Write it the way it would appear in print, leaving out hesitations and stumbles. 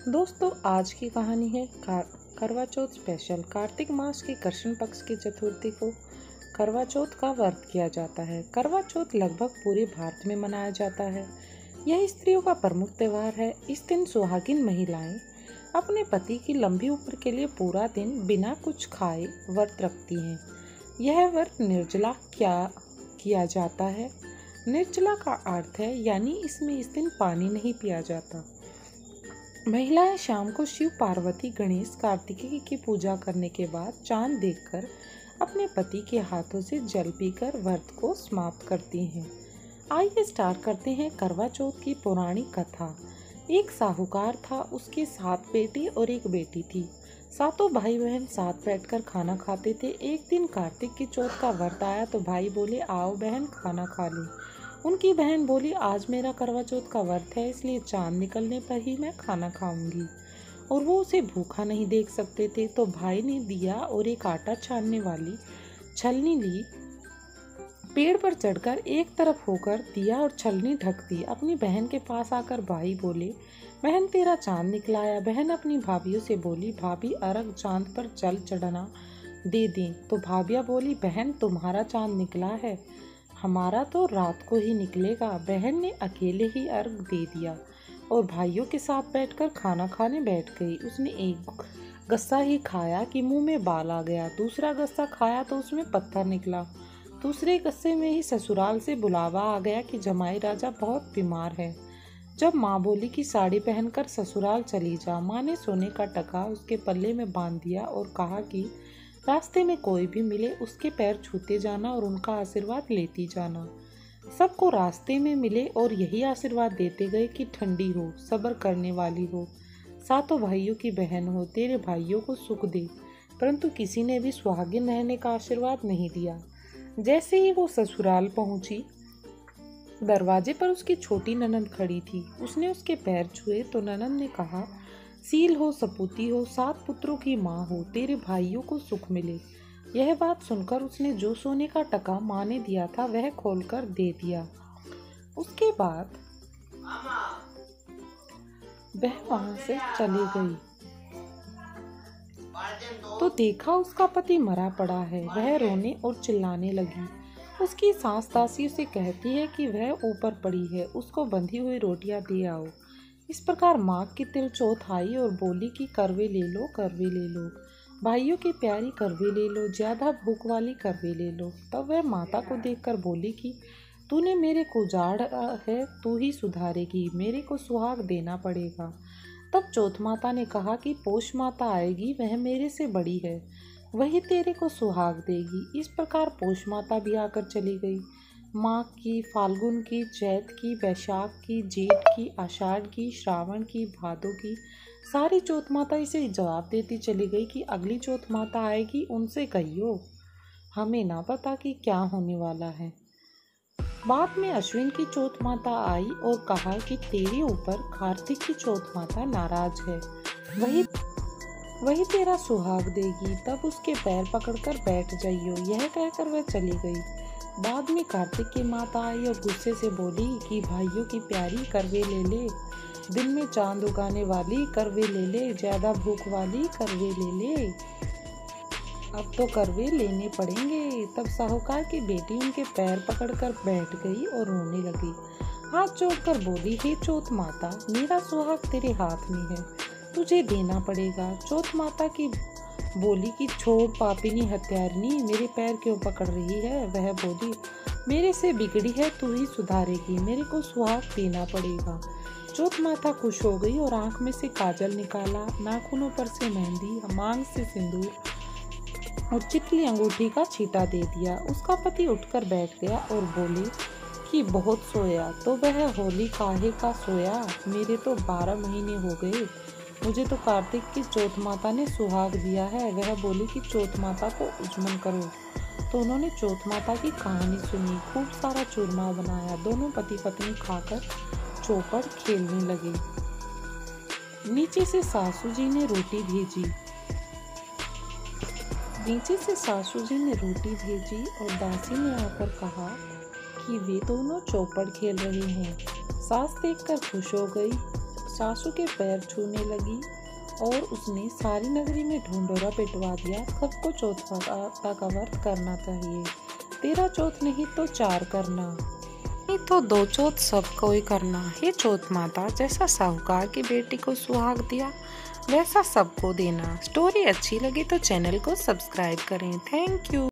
दोस्तों, आज की कहानी है करवा चौथ स्पेशल। कार्तिक मास के कृष्ण पक्ष की चतुर्थी को करवा चौथ का व्रत किया जाता है। करवा चौथ लगभग पूरे भारत में मनाया जाता है। यह स्त्रियों का प्रमुख त्योहार है। इस दिन सुहागिन महिलाएं अपने पति की लंबी उम्र के लिए पूरा दिन बिना कुछ खाए व्रत रखती हैं। यह व्रत निर्जला किया जाता है। निर्जला का अर्थ है यानी इसमें इस दिन पानी नहीं पिया जाता। महिलाएं शाम को शिव, पार्वती, गणेश, कार्तिकेय की पूजा करने के बाद चांद देखकर अपने पति के हाथों से जल पीकर व्रत को समाप्त करती हैं। आइए स्टार्ट करते हैं करवा चौथ की पौराणिक कथा। एक साहूकार था, उसके 7 बेटे और 1 बेटी थी। सातों भाई बहन साथ बैठकर खाना खाते थे। एक दिन कार्तिक की चौथ का व्रत आया तो भाई बोले, आओ बहन खाना खा लें। उनकी बहन बोली, आज मेरा करवा चौथ का व्रत है, इसलिए चांद निकलने पर ही मैं खाना खाऊंगी। और वो उसे भूखा नहीं देख सकते थे। तो भाई ने दिया और एक आटा छानने वाली छलनी ली। पेड़ पर चढ़कर एक तरफ होकर दिया और छलनी ढक दी। अपनी बहन के पास आकर भाई बोले, बहन तेरा चांद निकलाया। बहन अपनी भाभियों से बोली, भाभी अर्घ चांद पर जल चढ़ना दे दें। तो भाभियाँ बोली, बहन तुम्हारा चांद निकला है, हमारा तो रात को ही निकलेगा। बहन ने अकेले ही अर्घ दे दिया और भाइयों के साथ बैठकर खाना खाने बैठ गई। उसने एक गस्सा ही खाया कि मुंह में बाल आ गया। दूसरा गस्सा खाया तो उसमें पत्थर निकला। दूसरे गस्से में ही ससुराल से बुलावा आ गया कि जमाई राजा बहुत बीमार है। जब माँ बोली कि साड़ी पहनकर ससुराल चली जा, माँ ने सोने का टका उसके पल्ले में बांध दिया और कहा कि रास्ते में कोई भी मिले उसके पैर छूते जाना और उनका आशीर्वाद लेती जाना। सबको रास्ते में मिले और यही आशीर्वाद देते गए कि ठंडी हो, सब्र करने वाली हो, सातों भाइयों की बहन हो, तेरे भाइयों को सुख दे। परंतु किसी ने भी सुहागिन रहने का आशीर्वाद नहीं दिया। जैसे ही वो ससुराल पहुंची, दरवाजे पर उसकी छोटी ननद खड़ी थी। उसने उसके पैर छुए तो ननद ने कहा, सील हो, सपूती हो, 7 पुत्रों की माँ हो, तेरे भाइयों को सुख मिले। यह बात सुनकर उसने जो सोने का टका माँ ने दिया था वह खोलकर दे दिया। उसके बाद वह वहां से चली गई तो देखा उसका पति मरा पड़ा है। वह रोने और चिल्लाने लगी। उसकी सास दासी उसे कहती है कि वह ऊपर पड़ी है, उसको बंधी हुई रोटियां दे आओ। इस प्रकार माँ की तिल चौथ आई और बोली कि करवे ले लो, करवे ले लो, भाइयों की प्यारी करवे ले लो, ज्यादा भूख वाली करवे ले लो। तब वह माता को देखकर बोली कि तूने मेरे को उजाड़ा है, तू ही सुधारेगी, मेरे को सुहाग देना पड़ेगा। तब चौथ माता ने कहा कि पोष माता आएगी, वह मेरे से बड़ी है, वही तेरे को सुहाग देगी। इस प्रकार पोष माता भी आकर चली गई। माघ की, फाल्गुन की, चैत की, बैसाख की, जेठ की, आषाढ़ की, श्रावण की, भादों की, सारी चौथ माता इसे जवाब देती चली गई कि अगली चौथ माता आएगी, उनसे कहियो, हमें ना पता कि क्या होने वाला है। बाद में अश्विन की चौथ माता आई और कहा कि तेरे ऊपर कार्तिक की चौथ माता नाराज है, वही तेरा सुहाग देगी, तब उसके पैर पकड़कर बैठ जाइयो। यह कहकर वह चली गई। बाद में कार्तिक की माता आई और गुस्से से बोली कि भाइयों की प्यारी करवे ले ले, दिन में चांद उगाने वाली करवे ले ले, ज्यादा भूख वाली करवे ले ले, अब तो करवे लेने पड़ेंगे। तब साहूकार की बेटी उनके पैर पकड़कर बैठ गई और रोने लगी। हाथ जोड़कर बोली, हे चौथ माता, मेरा सुहाग तेरे हाथ में है, तुझे देना पड़ेगा। चौथ माता की बोली कि छोड़ पापिनी हत्यारिनी, मेरे पैर क्यों पकड़ रही है। वह बोली, मेरे से बिगड़ी है, तू ही सुधारेगी, मेरे को सुहाग देना पड़ेगा। चौथ माता खुश हो गई और आंख में से काजल निकाला, नाखूनों पर से मेहंदी, मांग से सिंदूर और चिकली अंगूठी का छींटा दे दिया। उसका पति उठकर बैठ गया और बोले कि बहुत सोया। तो वह होली काहे का सोया, मेरे तो 12 महीने हो गए, मुझे तो कार्तिक की चौथ माता ने सुहाग दिया है। वह बोली कि चौथ माता को उज्मन करो। तो उन्होंने चौथ माता की कहानी सुनी, खूब सारा चूरमा बनाया। दोनों पति पत्नी खाकर चौपड़ खेलने लगे। नीचे से सासू जी ने रोटी भेजी और दासी ने आकर कहा कि वे दोनों चौपड़ खेल रहे हैं। सास देखकर खुश हो गई, सासू के पैर छूने लगी और उसने सारी नगरी में ढूंढोरा पिटवा दिया। सबको चौथ का व्रत करना चाहिए। 13 चौथ नहीं तो 4 करना, नहीं तो 2 चौथ सब कोई करना। हे चौथ माता, जैसा साहूकार की बेटी को सुहाग दिया वैसा सबको देना। स्टोरी अच्छी लगी तो चैनल को सब्सक्राइब करें। Thank you.